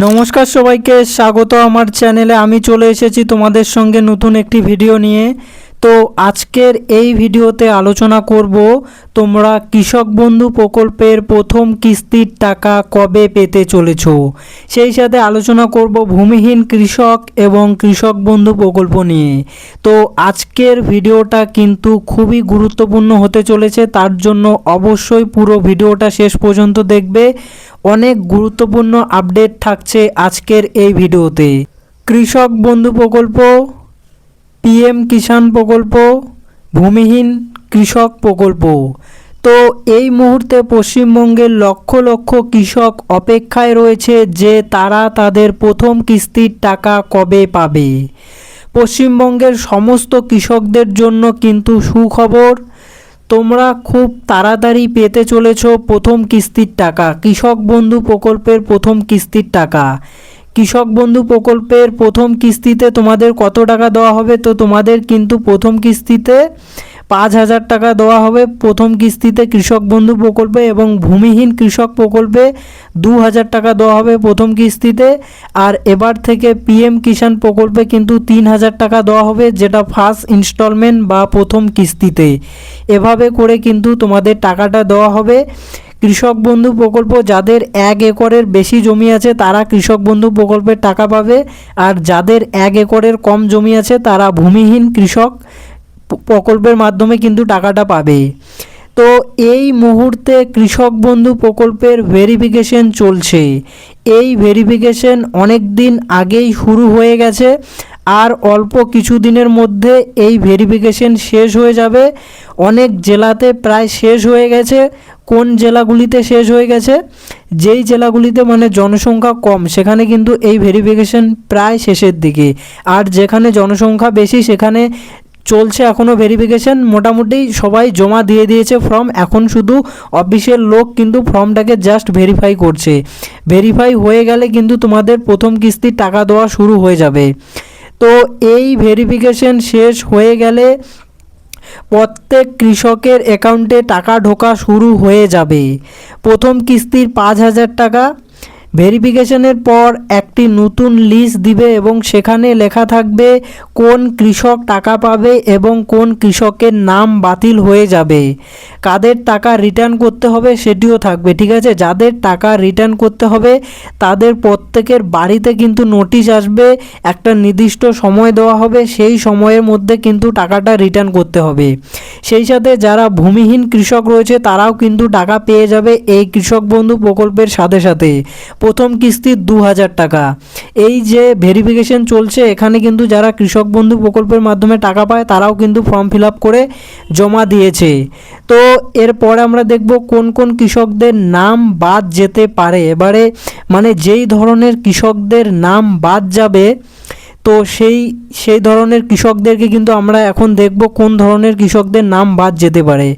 নমস্কার সবাইকে স্বাগত আমার চ্যানেলে। আমি চলে এসেছি তোমাদের সঙ্গে নতুন একটি ভিডিও নিয়ে। তো আজকের এই ভিডিওতে আলোচনা করব তোমরা কৃষক বন্ধু প্রকল্পের প্রথম কিস্তির টাকা কবে পেতে চলেছো। সেই সাথে আলোচনা করব ভূমিহীন কৃষক এবং কৃষক বন্ধু প্রকল্প নিয়ে। তো আজকের ভিডিওটা কিন্তু খুবই গুরুত্বপূর্ণ হতে চলেছে, তার জন্য অবশ্যই পুরো ভিডিওটা শেষ পর্যন্ত দেখবে। অনেক গুরুত্বপূর্ণ আপডেট থাকছে আজকের এই ভিডিওতে। কৃষক বন্ধু প্রকল্প, পিএম কিষাণ প্রকল্প, ভূমিহীন কৃষক প্রকল্প। তো এই মুহূর্তে পশ্চিমবঙ্গের লক্ষ লক্ষ কৃষক অপেক্ষায় রয়েছে যে তারা তাদের প্রথম কিস্তির টাকা কবে পাবে। পশ্চিমবঙ্গের সমস্ত কৃষকদের জন্য কিন্তু সুখবর, তোমরা খুব তাড়াতাড়ি পেতে চলেছো প্রথম কিস্তির টাকা। কৃষক বন্ধু প্রকল্পের প্রথম কিস্তির টাকা। কৃষক বন্ধু প্রকল্পের প্রথম কিস্তিতে তোমাদের কত টাকা দেওয়া হবে? তো তোমাদের কিন্তু প্রথম কিস্তিতে 5,000 টাকা দেওয়া হবে প্রথম কিস্তিতে কৃষক বন্ধু প্রকল্পে, এবং ভূমিহীন কৃষক প্রকল্পে 2,000 টাকা দেওয়া হবে প্রথম কিস্তিতে। আর এবার থেকে পিএম কিষাণ প্রকল্পে কিন্তু 3,000 টাকা দেওয়া হবে, যেটা ফার্স্ট ইনস্টলমেন্ট বা প্রথম কিস্তিতে। এভাবে করে কিন্তু তোমাদের টাকাটা দেওয়া হবে। কৃষক বন্ধু প্রকল্প যাদের 1 একরের বেশি জমি আছে তারা কৃষক বন্ধু প্রকল্পের টাকা পাবে, আর যাদের 1 একরের কম জমি আছে তারা ভূমিহীন কৃষক প্রকল্পের মাধ্যমে কিন্তু টাকাটা পাবে। তো এই মুহূর্তে কৃষক বন্ধু প্রকল্পের ভেরিফিকেশন চলছে। এই ভেরিফিকেশন অনেক দিন আগেই শুরু হয়ে গেছে, আর অল্প কিছু দিনের মধ্যে এই ভেরিফিকেশন শেষ হয়ে যাবে। অনেক জেলাতে প্রায় শেষ হয়ে গেছে। কোন জেলাগুলিতে শেষ হয়ে গেছে? যেই জেলাগুলিতে মানে জনসংখ্যা কম সেখানে কিন্তু এই ভেরিফিকেশন প্রায় শেষের দিকে, আর যেখানে জনসংখ্যা বেশি সেখানে চলছে এখনও ভেরিফিকেশন। মোটামুটি সবাই জমা দিয়ে দিয়েছে ফর্ম, এখন শুধু অফিসের লোক কিন্তু ফর্মটাকে জাস্ট ভেরিফাই করছে। ভেরিফাই হয়ে গেলে কিন্তু তোমাদের প্রথম কিস্তির টাকা দেওয়া শুরু হয়ে যাবে। তো এই ভেরিফিকেশন শেষ হয়ে গেলে প্রত্যেক কৃষকের অ্যাকাউন্টে টাকা ঢোকা শুরু হয়ে যাবে। প্রথম কিস্তির 5,000 টাকা। ভেরিফিকেশনের পর একটি নতুন লিস্ট দিবে এবং সেখানে লেখা থাকবে কোন কৃষক টাকা পাবে এবং কোন কৃষকের নাম বাতিল হয়ে যাবে। কাদের টাকা রিটার্ন করতে হবে সেটিও থাকবে, ঠিক আছে। যাদের টাকা রিটার্ন করতে হবে তাদের প্রত্যেকের বাড়িতে কিন্তু নোটিশ আসবে, একটা নির্দিষ্ট সময় দেওয়া হবে, সেই সময়ের মধ্যে কিন্তু টাকাটা রিটার্ন করতে হবে। সেই সাথে যারা ভূমিহীন কৃষক রয়েছে তারাও কিন্তু টাকা পেয়ে যাবে এই কৃষক বন্ধু প্রকল্পের সাথে সাথে। প্রথম কিস্তি 2,000 টাকা। এই যে ভেরিফিকেশন চলছে এখানে কিন্তু যারা কৃষক বন্ধু প্রকল্পের মাধ্যমে টাকা পায় তারাও কিন্তু ফর্ম ফিল আপ করে জমা দিয়েছে। তো এরপরে আমরা দেখব কোন কোন কৃষকদের নাম বাদ যেতে পারে। এবারে মানে যেই ধরনের কৃষকদের নাম বাদ যাবে, তো সেই ধরনের কৃষকদেরকে কিন্তু আমরা এখন দেখব কোন ধরনের কৃষকদের নাম বাদ যেতে পারে।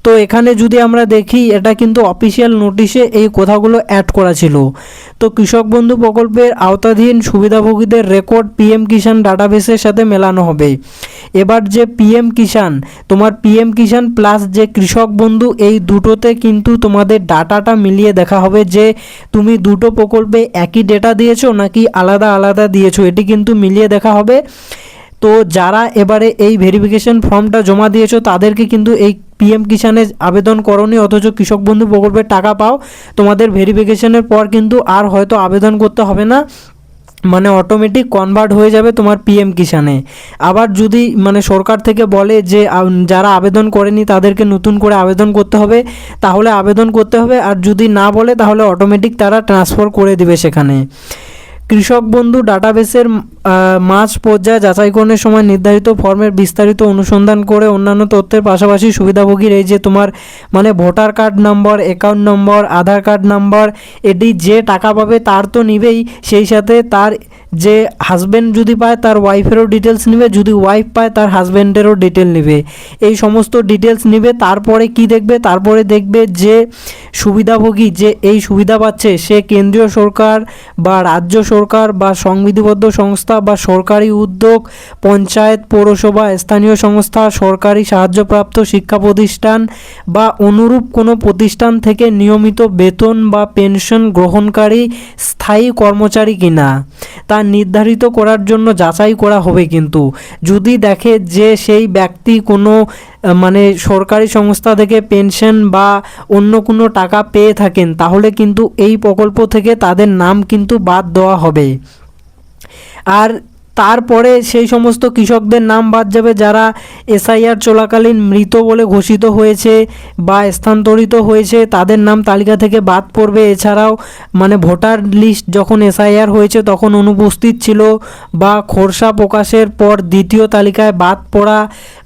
তো এখানে যদি আমরা দেখি এটা কিন্তু অফিসিয়াল নোটিশে এই কথাগুলো অ্যাড করা ছিল। তো কৃষক বন্ধু প্রকল্পের আওতাধীন সুবিধাভোগীদের রেকর্ড পিএম কিষাণ ডাটাবেসের সাথে মেলানো হবে। এবার যে পিএম কিষাণ, তোমার পিএম কিষাণ প্লাস যে কৃষক বন্ধু, এই দুটোতে কিন্তু তোমাদের ডাটাটা মিলিয়ে দেখা হবে যে তুমি দুটো প্রকল্পে একই ডেটা দিয়েছো নাকি আলাদা আলাদা দিয়েছো, এটি কিন্তু মিলিয়ে দেখা হবে। তো যারা এবারে এই ভেরিফিকেশন ফর্মটা জমা দিয়েছো তাদেরকে কিন্তু এই পিএম কিষাণে আবেদন করনি অথচ কৃষক বন্ধু প্রকল্পের টাকা পাও, তোমাদের ভেরিফিকেশনের পর কিন্তু আর হয়তো আবেদন করতে হবে না, মানে অটোমেটিক কনভার্ট হয়ে যাবে তোমার পিএম কিষাণে। আবার যদি মানে সরকার থেকে বলে যে যারা আবেদন করেনি তাদেরকে নতুন করে আবেদন করতে হবে, তাহলে আবেদন করতে হবে, আর যদি না বলে তাহলে অটোমেটিক তারা ট্রান্সফার করে দিবে সেখানে। কৃষক বন্ধু ডাটাবেসের মাঝ পর্যায়ে যাচাইকরণের সময় নির্ধারিত ফর্মের বিস্তারিত অনুসন্ধান করে অন্যান্য তথ্যের পাশাপাশি সুবিধাভোগীর এই যে তোমার মানে voter card number, account number, Aadhaar card number, এটি যে টাকা পাবে তার তো নিবেই, সেই সাথে তার যে হাজব্যান্ড যদি পায় তার ওয়াইফেরও ডিটেলস নেবে, যদি ওয়াইফ পায় তার হাজব্যান্ডেরও ডিটেল নেবে, এই সমস্ত ডিটেলস নেবে। তারপরে কি দেখবে? তারপরে দেখবে যে সুবিধাভোগী যে এই সুবিধা পাচ্ছে সে কেন্দ্রীয় সরকার বা রাজ্য সরকার বা সংবিধিবদ্ধ সংস্থা বা সরকারি উদ্যোগ, পঞ্চায়েত, পৌরসভা, স্থানীয় সংস্থা, সরকারি সাহায্যপ্রাপ্ত শিক্ষা প্রতিষ্ঠান বা অনুরূপ কোনো প্রতিষ্ঠান থেকে নিয়মিত বেতন বা পেনশন গ্রহণকারী স্থায়ী কর্মচারী কিনা তা নির্ধারিত করার জন্য যাচাই করা হবে। কিন্তু যদি দেখে যে সেই ব্যক্তি কোনো মানে সরকারি সংস্থা থেকে পেনশন বা অন্য কোনো টাকা পেয়ে থাকেন, তাহলে কিন্তু এই প্রকল্প থেকে তাদের নাম কিন্তু বাদ দেওয়া হবে। আর তারপরে সেই সমস্ত কৃষকদের নাম বাদ যাবে যারা এসআইআর চলাকালীন মৃত বলে ঘোষিত হয়েছে বা স্থানান্তরিত হয়েছে, তাদের নাম তালিকা থেকে বাদ পড়বে। এছাড়াও মানে ভোটার লিস্ট যখন এসআইআর হয়েছে তখন অনুপস্থিত ছিল বা খসড়া প্রকাশের পর দ্বিতীয় তালিকায় বাদ পড়া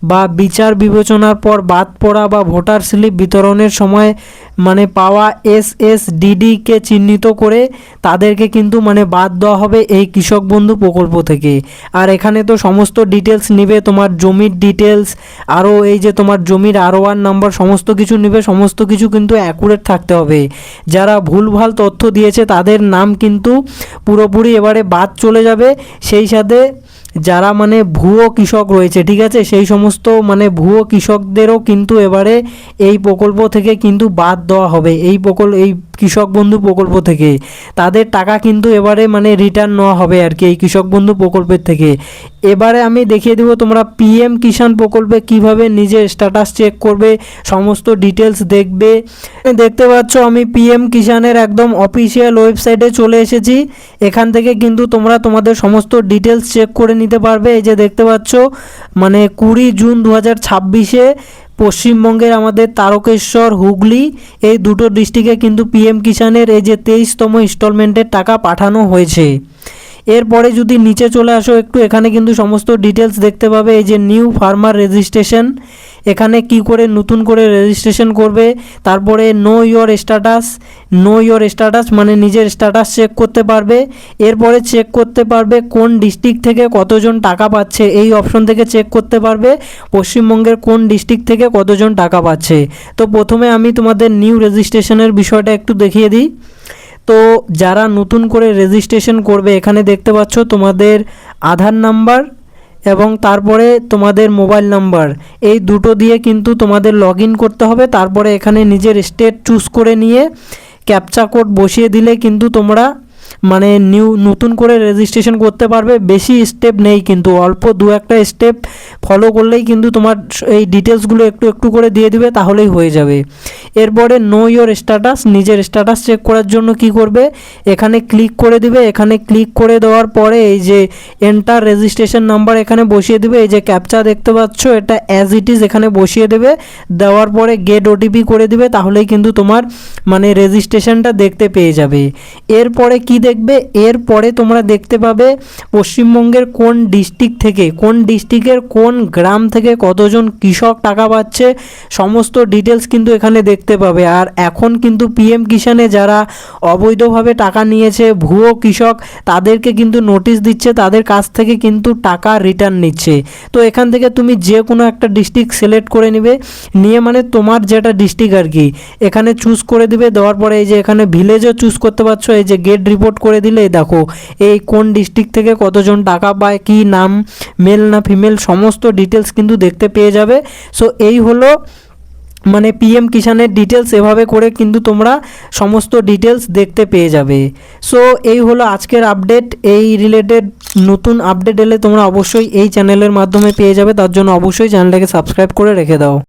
বা বিচার বিবেচনার পর বাদ পড়া বা ভোটার স্লিপ বিতরণের সময় মানে পাওয়া এসএসডিডিকে চিহ্নিত করে তাদেরকে কিন্তু মানে বাদ দেওয়া হবে এই কৃষক বন্ধু প্রকল্প থেকে। আর এখানে তো সমস্ত ডিটেলস নেবে, তোমার জমির ডিটেলস, আরও এই যে তোমার জমির R1 নাম্বার, সমস্ত কিছু নেবে। সমস্ত কিছু কিন্তু অ্যাকুরেট থাকতে হবে। যারা ভুলভাল তথ্য দিয়েছে তাদের নাম কিন্তু পুরোপুরি এবারে বাদ চলে যাবে। সেই সাথে যারা মানে ভুয়ো কৃষক রয়েছে, ঠিক আছে, সেই সমস্ত মানে ভুয়ো কৃষকদেরও কিন্তু এবারে এই প্রকল্প থেকে কিন্তু বাদ দেওয়া হবে। এই কৃষক বন্ধু প্রকল্প থেকে তাদের টাকা কিন্তু এবারে মানে রিটার্ন নেওয়া হবে আর কি এই কৃষক বন্ধু প্রকল্পের থেকে। এবারে আমি দেখিয়ে দেবো তোমরা পিএম কিষাণ প্রকল্পে কিভাবে নিজের স্ট্যাটাস চেক করবে, সমস্ত ডিটেলস দেখবে। দেখতে পাচ্ছ আমি পিএম কিষাণের একদম অফিসিয়াল ওয়েবসাইটে চলে এসেছি। এখান থেকে কিন্তু তোমরা তোমাদের সমস্ত ডিটেলস চেক করে নিতে পারবে। এই যে দেখতে পাচ্ছ মানে 20 জুন 2026-এ পশ্চিমবঙ্গের আমাদের তারকেশ্বর, হুগলি এই দুটো ডিস্ট্রিক্টে কিন্তু পিএম কিষাণের এই যে 23তম ইনস্টলমেন্টের টাকা পাঠানো হয়েছে। এরপরে যদি নিচে চলে আসো একটু, এখানে কিন্তু সমস্ত ডিটেলস দেখতে পাবে। এই যে নিউ ফার্মার রেজিস্ট্রেশন, এখানে কি করে নতুন করে রেজিস্ট্রেশন করবে। তারপরে নো ইয়োর স্ট্যাটাস মানে নিজের স্ট্যাটাস চেক করতে পারবে। এরপরে চেক করতে পারবে কোন ডিস্ট্রিক্ট থেকে কতজন টাকা পাচ্ছে, এই অপশন থেকে চেক করতে পারবে পশ্চিমবঙ্গের কোন ডিস্ট্রিক্ট থেকে কতজন টাকা পাচ্ছে। তো প্রথমে আমি তোমাদের নিউ রেজিস্ট্রেশনের বিষয়টা একটু দেখিয়ে দিই। তো যারা নতুন করে রেজিস্ট্রেশন করবে, এখানে দেখতে পাচ্ছ তোমাদের আধার নাম্বার এবং তারপরে তোমাদের মোবাইল নাম্বার, এই দুটো দিয়ে কিন্তু তোমাদের লগ ইন করতে হবে। তারপরে এখানে নিজের স্টেট চুজ করে নিয়ে ক্যাপচা কোড বসিয়ে দিলে কিন্তু তোমরা মানে নতুন করে রেজিস্ট্রেশন করতে পারবে। বেশি স্টেপ নেই, কিন্তু অল্প দু একটা স্টেপ ফলো করলেই কিন্তু তোমার এই ডিটেলসগুলো একটু একটু করে দিয়ে দিবে, তাহলেই হয়ে যাবে। এরপরে নো ইয়োর স্ট্যাটাস, নিজের স্ট্যাটাস চেক করার জন্য কি করবে, এখানে ক্লিক করে দিবে। এখানে ক্লিক করে দেওয়ার পরে এই যে এন্টার রেজিস্ট্রেশন নাম্বার এখানে বসিয়ে দিবে। এই যে ক্যাপচা দেখতে পাচ্ছ এটা অ্যাজ ইট ইজ এখানে বসিয়ে দেবে। দেওয়ার পরে গেট ওটিপি করে দিবে, তাহলেই কিন্তু তোমার মানে রেজিস্ট্রেশনটা দেখতে পেয়ে যাবে। এরপরে কি দেখবে, এরপরে তোমরা দেখতে পাবে পশ্চিমবঙ্গের কোন ডিস্ট্রিক্ট থেকে, কোন ডিস্ট্রিক্টের কোন গ্রাম থেকে কতজন কৃষক টাকা পাচ্ছে, সমস্ত ডিটেলস কিন্তু এখানে দেখতে পাবে। আর এখন কিন্তু পিএম কিষাণে যারা অবৈধভাবে টাকা নিয়েছে, ভুয়ো কৃষক, তাদেরকে কিন্তু নোটিশ দিচ্ছে, তাদের কাছ থেকে কিন্তু টাকা রিটার্ন নিচ্ছে। তো এখান থেকে তুমি যে কোনো একটা ডিস্ট্রিক্ট সিলেক্ট করে নিবে, নিয়ে মানে তোমার যেটা ডিস্ট্রিক্ট আর কি এখানে চুজ করে দিবে। দেওয়ার পরে এই যে এখানে ভিলেজও চুজ করতে পারছো। এই যে গেট রিপোর্ট করে দিলে দেখো এই কোন ডিস্ট্রিক্ট থেকে কতজন টাকা পায়, কি নাম, মেল না ফিমেল, সমস্ত ডিটেলস কিন্তু দেখতে পেয়ে যাবে। সো এই হলো মানে পিএম কিষাণের ডিটেলস। এভাবে করে কিন্তু তোমরা সমস্ত ডিটেলস দেখতে পেয়ে যাবে। সো এই হলো আজকের আপডেট। এই রিলেটেড নতুন আপডেট এলে তোমরা অবশ্যই এই চ্যানেলের মাধ্যমে পেয়ে যাবে, তার জন্য অবশ্যই চ্যানেলটাকে সাবস্ক্রাইব করে রেখে দাও।